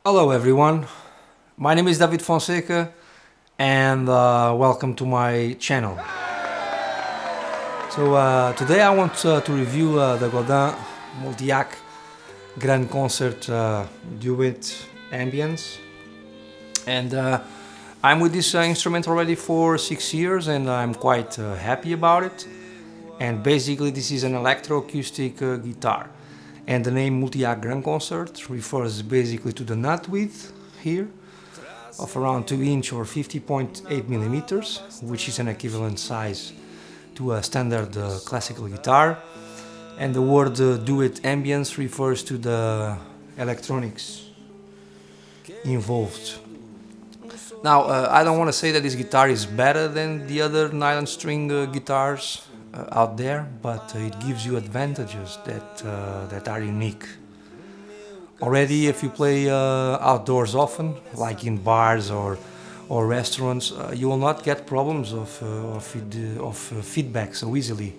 Hello everyone, my name is David Fonseca and welcome to my channel. So today I want to review the Godin Multiac Gran concert Duet Ambiance, and I'm with this instrument already for 6 years and I'm quite happy about it. And basically this is an electroacoustic guitar. And the name Multiac Gran concert refers basically to the nut width here of around 2 inch or 50.8 millimeters, which is an equivalent size to a standard classical guitar. And the word Duet Ambiance refers to the electronics involved. Now, I don't want to say that this guitar is better than the other nylon string guitars out there, but it gives you advantages that are unique. Already, if you play outdoors often, like in bars or restaurants, you will not get problems of feedback so easily.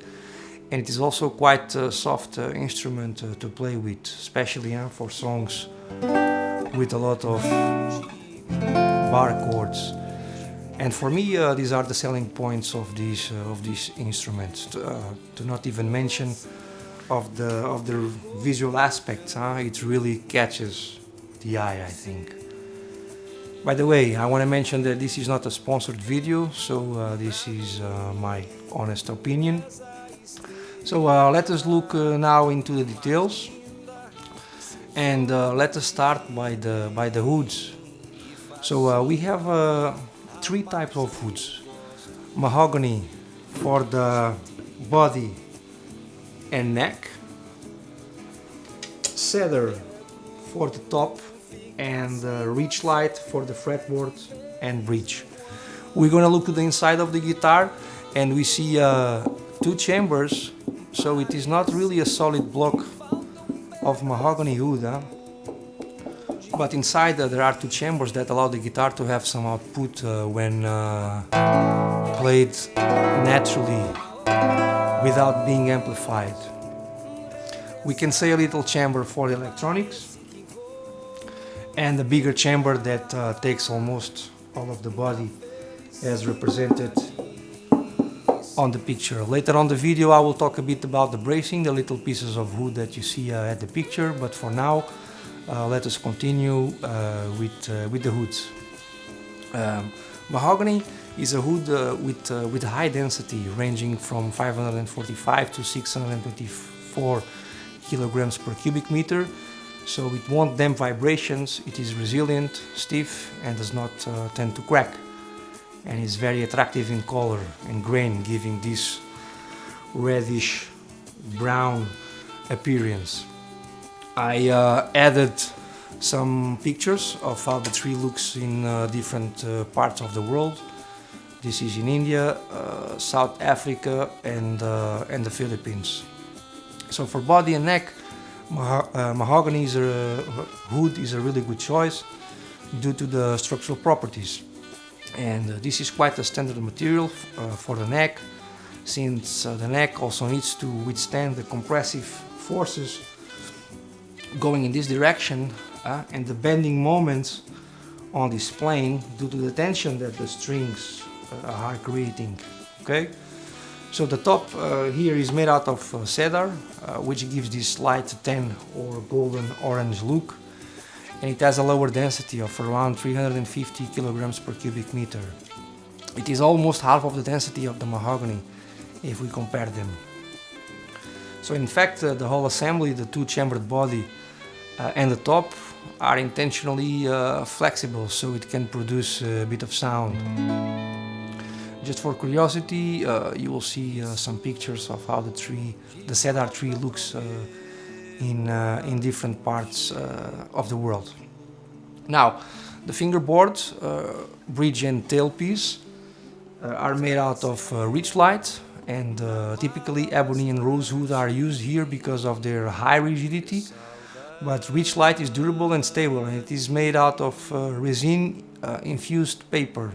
And it is also quite a soft instrument to play with, especially for songs with a lot of bar chords. And for me, these are the selling points of these instruments. To not even mention of the visual aspects. It really catches the eye, I think. By the way, I want to mention that this is not a sponsored video, so this is my honest opinion. So let us look now into the details, and let us start by the hoods. So we have 3 types of hoods: mahogany for the body and neck, cedar for the top, and reach light for the fretboard and bridge. We're gonna look to the inside of the guitar and we see 2 chambers, so it is not really a solid block of mahogany wood, but inside there are 2 chambers that allow the guitar to have some output when played naturally without being amplified. We can say a little chamber for the electronics and a bigger chamber that takes almost all of the body as represented on the picture. Later on the video I will talk a bit about the bracing, the little pieces of wood that you see at the picture, but for now let us continue with the hoods. Mahogany is a wood with high density, ranging from 545 to 624 kilograms per cubic meter, so it won't damp vibrations. It is resilient, stiff, and does not tend to crack, and is very attractive in color and grain, giving this reddish brown appearance. I added some pictures of how the tree looks in different parts of the world. This is in India, South Africa, and the Philippines. So for body and neck, mahogany wood is a really good choice due to the structural properties. And this is quite a standard material for the neck, since the neck also needs to withstand the compressive forces going in this direction and the bending moments on this plane due to the tension that the strings are creating. Okay, so the top here is made out of cedar, which gives this light tan or golden orange look, and it has a lower density of around 350 kilograms per cubic meter. It is almost half of the density of the mahogany if we compare them. So in fact the whole assembly, the 2-chambered body and the top, are intentionally flexible, so it can produce a bit of sound. Just for curiosity, you will see some pictures of how the cedar tree looks in different parts of the world. Now, the fingerboard, bridge and tailpiece are made out of reach light, and typically ebony and rosewood are used here because of their high rigidity. But reach light is durable and stable, and it is made out of resin infused paper.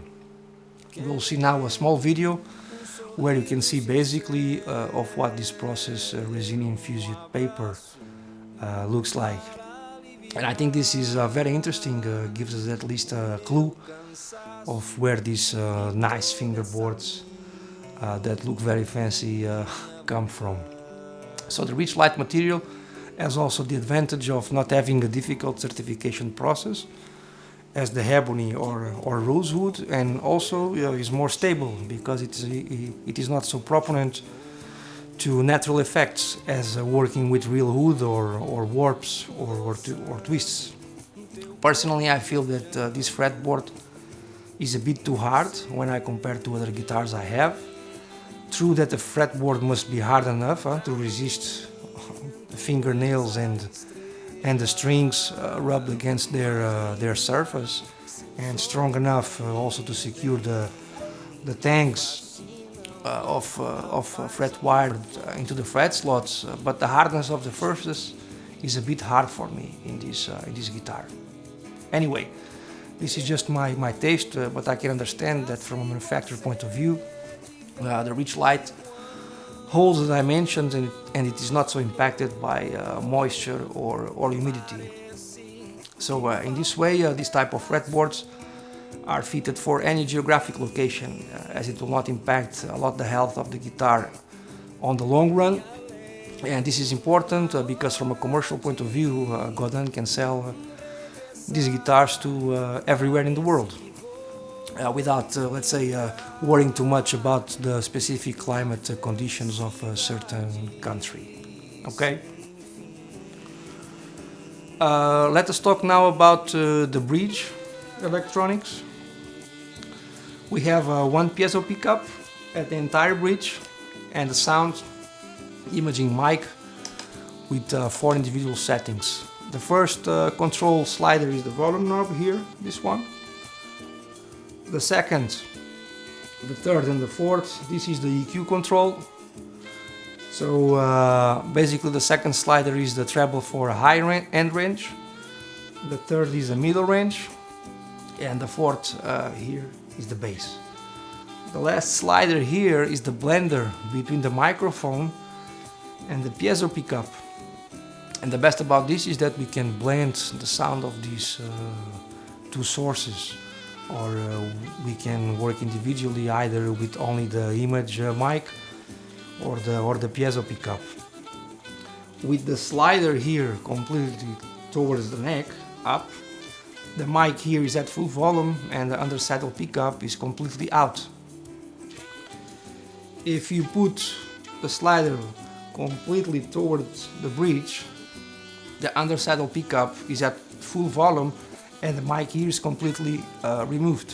You will see now a small video where you can see basically of what this process resin infused paper looks like. And I think this is very interesting, gives us at least a clue of where these nice fingerboards that look very fancy come from. So the rich light material has also the advantage of not having a difficult certification process as the ebony or rosewood, and also is more stable because it is not so proponent to natural effects as working with real wood or warps or twists. Personally, I feel that this fretboard is a bit too hard when I compare to other guitars I have. True that the fretboard must be hard enough to resist the fingernails and the strings rubbed against their surface, and strong enough also to secure the tangs of fret wire into the fret slots. But the hardness of the surface is a bit hard for me in this guitar. Anyway, this is just my taste, but I can understand that from a manufacturer point of view, the rich light holds the dimensions and it is not so impacted by moisture or humidity. So in this way, this type of fretboards are fitted for any geographic location, as it will not impact a lot the health of the guitar on the long run. And this is important because from a commercial point of view, Godin can sell these guitars to everywhere in the world without, let's say, worrying too much about the specific climate conditions of a certain country. Okay? Let us talk now about the bridge electronics. We have one piezo pickup at the entire bridge and a sound imaging mic with 4 individual settings. The first control slider is the volume knob here, this one. The second, the third and the fourth, this is the EQ control. So basically the second slider is the treble for a high end range. The third is the middle range. And the fourth here is the bass. The last slider here is the blender between the microphone and the piezo pickup. And the best about this is that we can blend the sound of these two sources, or we can work individually either with only the image mic or the piezo pickup. With the slider here completely towards the neck up, the mic here is at full volume and the under saddle pickup is completely out. If you put the slider completely towards the bridge, the under saddle pickup is at full volume and the mic here is completely removed.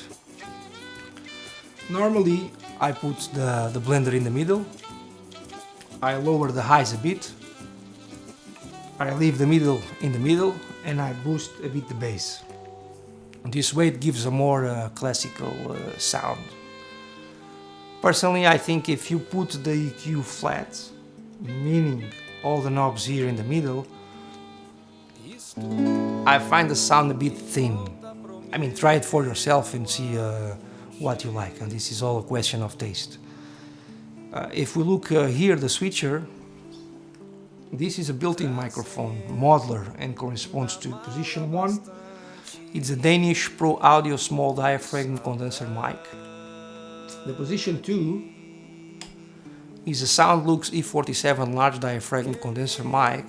Normally I put the blender in the middle, I lower the highs a bit, I leave the middle in the middle, and I boost a bit the bass. This way it gives a more classical sound. Personally, I think if you put the EQ flat, meaning all the knobs here in the middle, I find the sound a bit thin. I mean, try it for yourself and see what you like, and this is all a question of taste. If we look here, the switcher, this is a built-in microphone, modular, and corresponds to position 1. It's a Danish Pro Audio small diaphragm condenser mic. The position 2 is a SoundLux E47 large diaphragm condenser mic.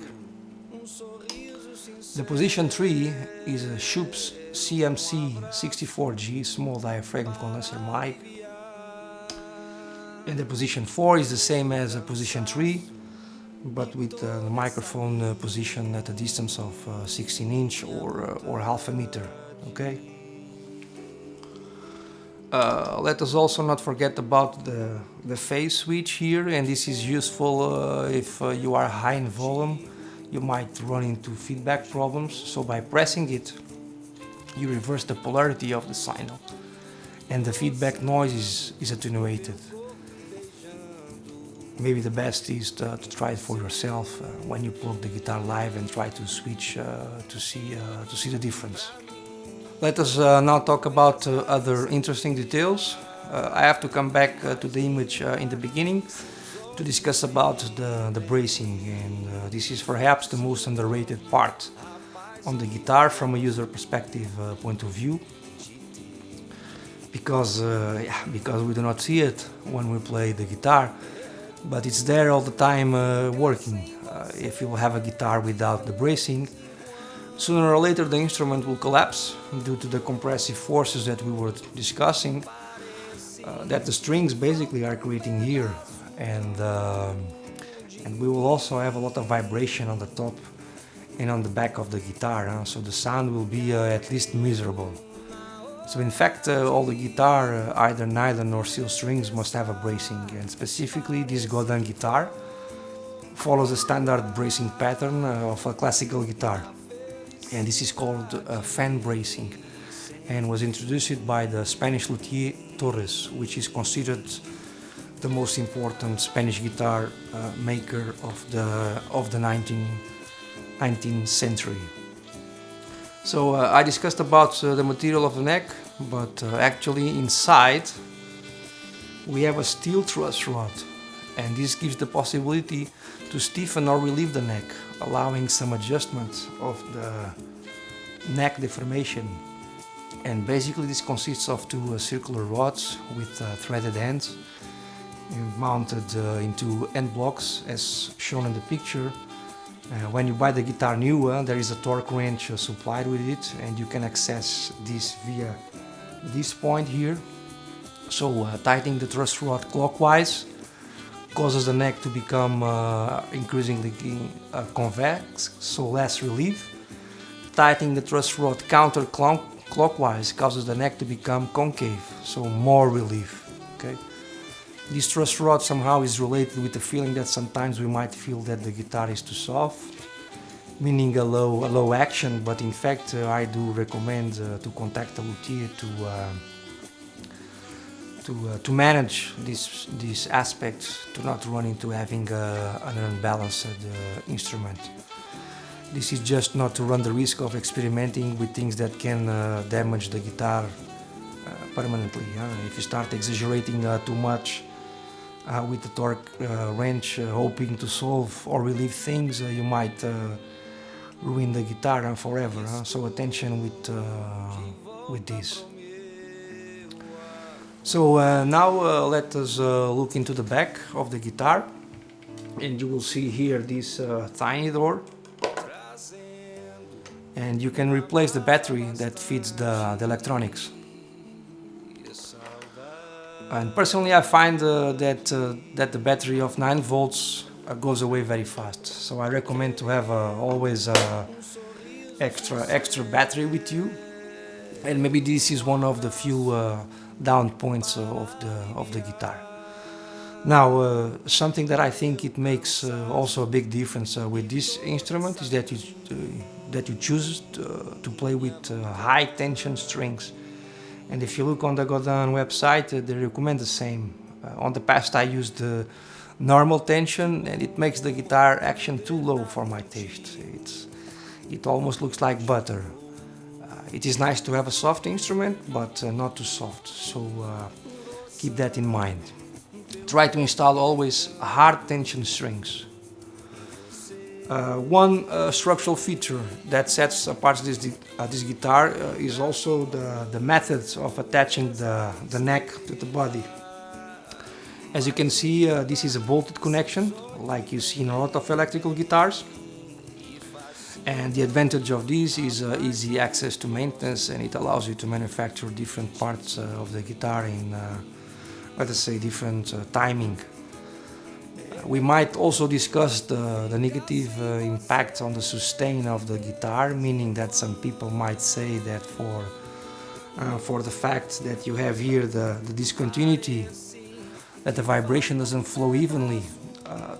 The position 3 is a Schups CMC 64G small diaphragm condenser mic. And the position 4 is the same as position 3, but with the microphone position at a distance of 16 inch or half a meter. Okay. Let us also not forget about the phase switch here, and this is useful if you are high in volume. You might run into feedback problems, so by pressing it you reverse the polarity of the signal and the feedback noise is attenuated. Maybe the best is to try it for yourself when you plug the guitar live and try to switch to see the difference. Let us now talk about other interesting details. I have to come back to the image in the beginning to discuss about the bracing, and this is perhaps the most underrated part on the guitar from a user perspective point of view, because we do not see it when we play the guitar, but it's there all the time working. If you have a guitar without the bracing, sooner or later the instrument will collapse due to the compressive forces that we were discussing, that the strings basically are creating here, and we will also have a lot of vibration on the top and on the back of the guitar, so the sound will be at least miserable. So in fact, all the guitar, either nylon or steel strings, must have a bracing, and specifically this Godin guitar follows a standard bracing pattern of a classical guitar, and this is called fan bracing, and was introduced by the Spanish luthier Torres, which is considered the most important Spanish guitar maker of the 19th century. So I discussed about the material of the neck, but actually inside we have a steel truss rod, and this gives the possibility to stiffen or relieve the neck, allowing some adjustment of the neck deformation. And basically this consists of two circular rods with threaded ends mounted into end blocks as shown in the picture. When you buy the guitar new, there is a torque wrench supplied with it, and you can access this via this point here. So tightening the truss rod clockwise causes the neck to become increasingly convex, so less relief. Tightening the truss rod counterclockwise causes the neck to become concave, so more relief. Okay. This truss rod somehow is related with the feeling that sometimes we might feel that the guitar is too soft, meaning a low action, but in fact I do recommend to contact a luthier to manage this aspect, to not run into having an unbalanced instrument. This is just not to run the risk of experimenting with things that can damage the guitar permanently. If you start exaggerating too much with the torque wrench, hoping to solve or relieve things, you might ruin the guitar forever. So attention with this. So now let us look into the back of the guitar, and you will see here this tiny door, and you can replace the battery that feeds the electronics. And personally I find that the battery of 9 volts goes away very fast, so I recommend to have always extra battery with you, and maybe this is one of the few down points of the guitar. Now something that I think it makes also a big difference with this instrument is that you choose to play with high tension strings. And if you look on the Godin website, they recommend the same. On the past I used the normal tension, and it makes the guitar action too low for my taste. It almost looks like butter. It is nice to have a soft instrument, but not too soft, so keep that in mind. Try to install always hard tension strings. One structural feature that sets apart this guitar is also the methods of attaching the neck to the body. As you can see, this is a bolted connection, like you see in a lot of electrical guitars. And the advantage of this is easy access to maintenance, and it allows you to manufacture different parts of the guitar in, let us say, different timing. We might also discuss the negative impact on the sustain of the guitar, meaning that some people might say that for the fact that you have here the discontinuity, that the vibration doesn't flow evenly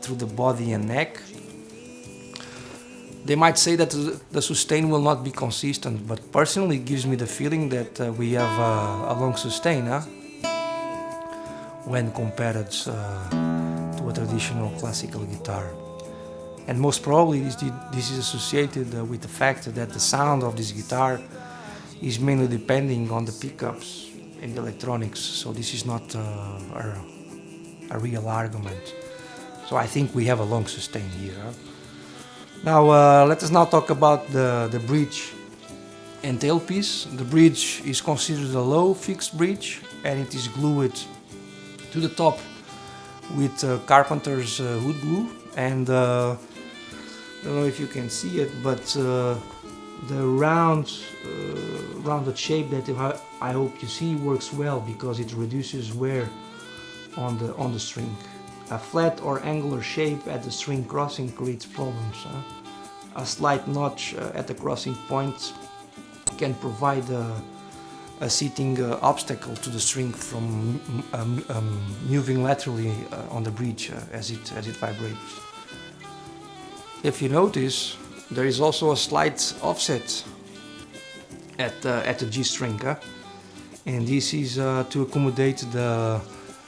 through the body and neck. They might say that the sustain will not be consistent, but personally it gives me the feeling that we have a long sustain when compared to a traditional classical guitar. And most probably this is associated with the fact that the sound of this guitar is mainly depending on the pickups and the electronics, so this is not a real argument. So I think we have a long sustain here. Now let us now talk about the bridge and tailpiece. The bridge is considered a low fixed bridge, and it is glued to the top with carpenter's wood glue. And I don't know if you can see it, but the rounded shape that I hope you see works well because it reduces wear on the string. A flat or angular shape at the string crossing creates problems. A slight notch at the crossing point can provide a seating obstacle to the string from moving laterally on the bridge as it vibrates. If you notice, there is also a slight offset at the G string, and this is to accommodate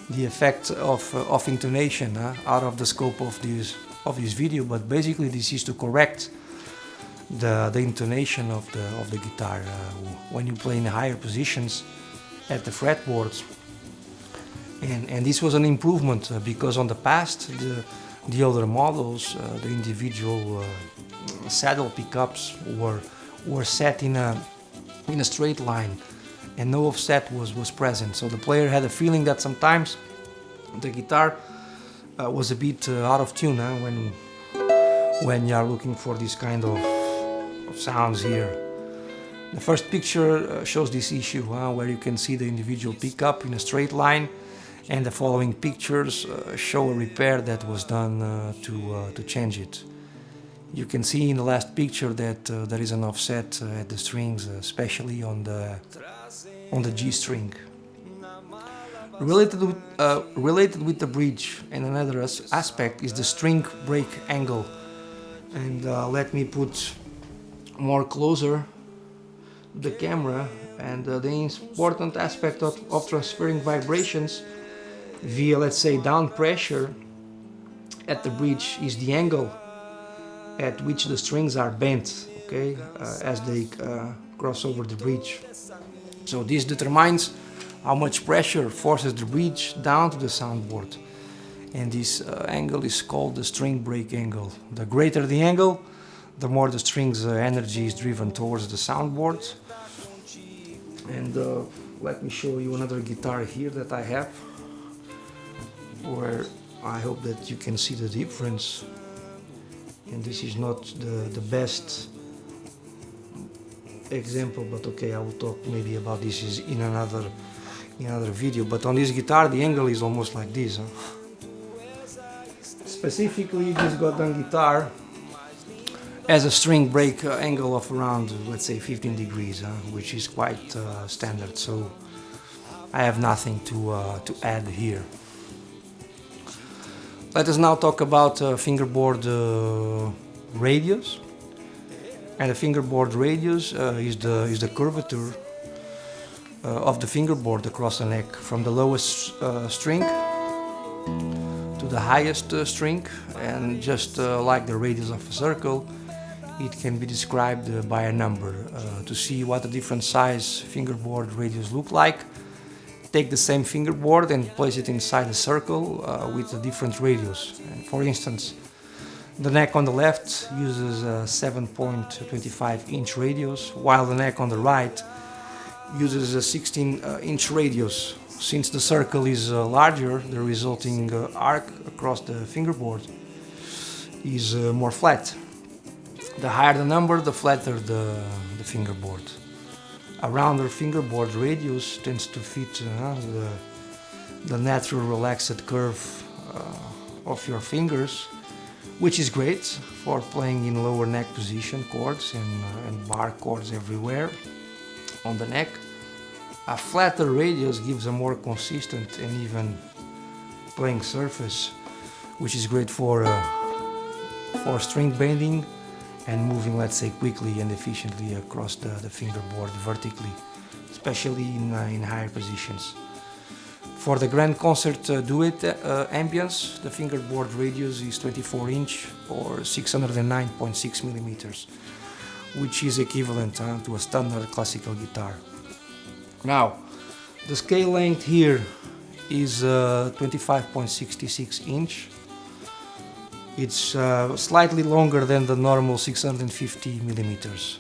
the effect of intonation out of the scope of this video. But basically, this is to correct the intonation of the guitar when you play in higher positions at the fretboards. And this was an improvement because on the past the older models, the individual saddle pickups were set in a straight line and no offset was present, so the player had a feeling that sometimes the guitar was a bit out of tune when you are looking for this kind of sounds here. The first picture shows this issue where you can see the individual pickup in a straight line, and the following pictures show a repair that was done to change it. You can see in the last picture that there is an offset at the strings, especially on the G string. Related with the bridge and another aspect is the string break angle. And let me put more closer the camera, and the important aspect of transferring vibrations via, let's say, down pressure at the bridge is the angle at which the strings are bent, okay, as they cross over the bridge. So this determines how much pressure forces the bridge down to the soundboard, and this angle is called the string break angle. The greater the angle, the more the string's energy is driven towards the soundboard. And let me show you another guitar here that I have, where I hope that you can see the difference. And this is not the best example, but okay, I will talk maybe about this in another video. But on this guitar the angle is almost like this. Specifically, this Godin guitar has a string break angle of around, let's say, 15 degrees, which is quite standard, so I have nothing to add here. Let us now talk about fingerboard radius. And the fingerboard radius is the curvature of the fingerboard across the neck, from the lowest string to the highest string. And just like the radius of a circle, it can be described by a number. To see what a different size fingerboard radius look like, take the same fingerboard and place it inside a circle with a different radius. And for instance, the neck on the left uses a 7.25 inch radius, while the neck on the right uses a 16 inch radius. Since the circle is larger, the resulting arc across the fingerboard is more flat. The higher the number, the flatter the fingerboard. A rounder fingerboard radius tends to fit the natural relaxed curve of your fingers, which is great for playing in lower neck position chords and bar chords everywhere on the neck. A flatter radius gives a more consistent and even playing surface, which is great for string bending and moving, let's say, quickly and efficiently across the fingerboard vertically, especially in higher positions. For the grand concert Duet Ambiance, the fingerboard radius is 24 inch or 609.6 millimeters, which is equivalent to a standard classical guitar. Now, the scale length here is 25.66 inch, It's slightly longer than the normal 650 millimeters.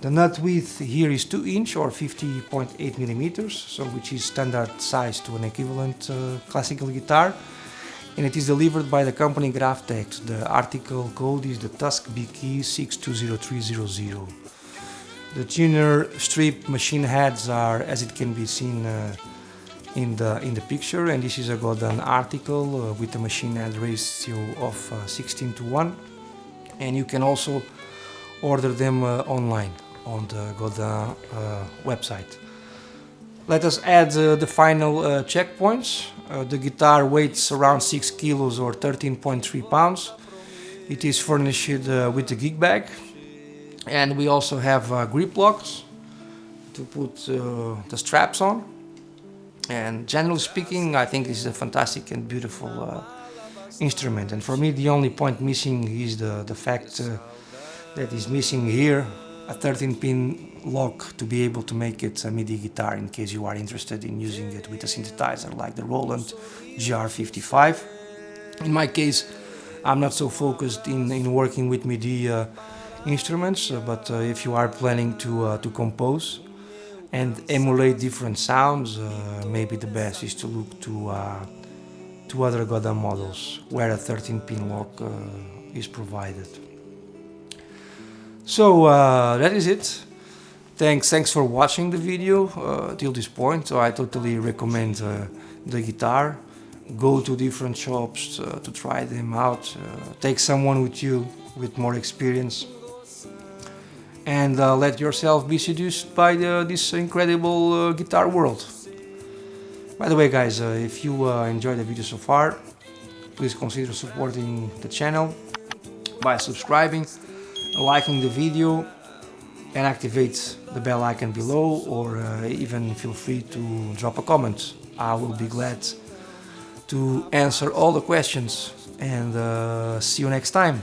The nut width here is 2 inch or 50.8 millimeters, so which is standard size to an equivalent classical guitar, and it is delivered by the company Graftex. The article code is the Tusk BK 620300. The tuner strip machine heads are, as it can be seen in the picture, and this is a Godin article with a machine head ratio of 16:1, and you can also order them online on the Godin website. Let us add the final checkpoints. The guitar weighs around 6 kilos or 13.3 pounds. It is furnished with a gig bag, and we also have grip locks to put the straps on. And generally speaking, I think this is a fantastic and beautiful instrument. And for me, the only point missing is the fact that is missing here a 13-pin lock to be able to make it a MIDI guitar in case you are interested in using it with a synthesizer like the Roland GR55. In my case, I'm not so focused in working with MIDI instruments, but if you are planning to compose and emulate different sounds, maybe the best is to look to other Godin models where a 13-pin lock is provided. So that is it. Thanks for watching the video till this point. So I totally recommend the guitar. Go to different shops to try them out. Take someone with you with more experience, and let yourself be seduced by this incredible guitar world. By the way, guys, if you enjoyed the video so far, please consider supporting the channel by subscribing, liking the video, and activate the bell icon below, or even feel free to drop a comment. I will be glad to answer all the questions, and see you next time.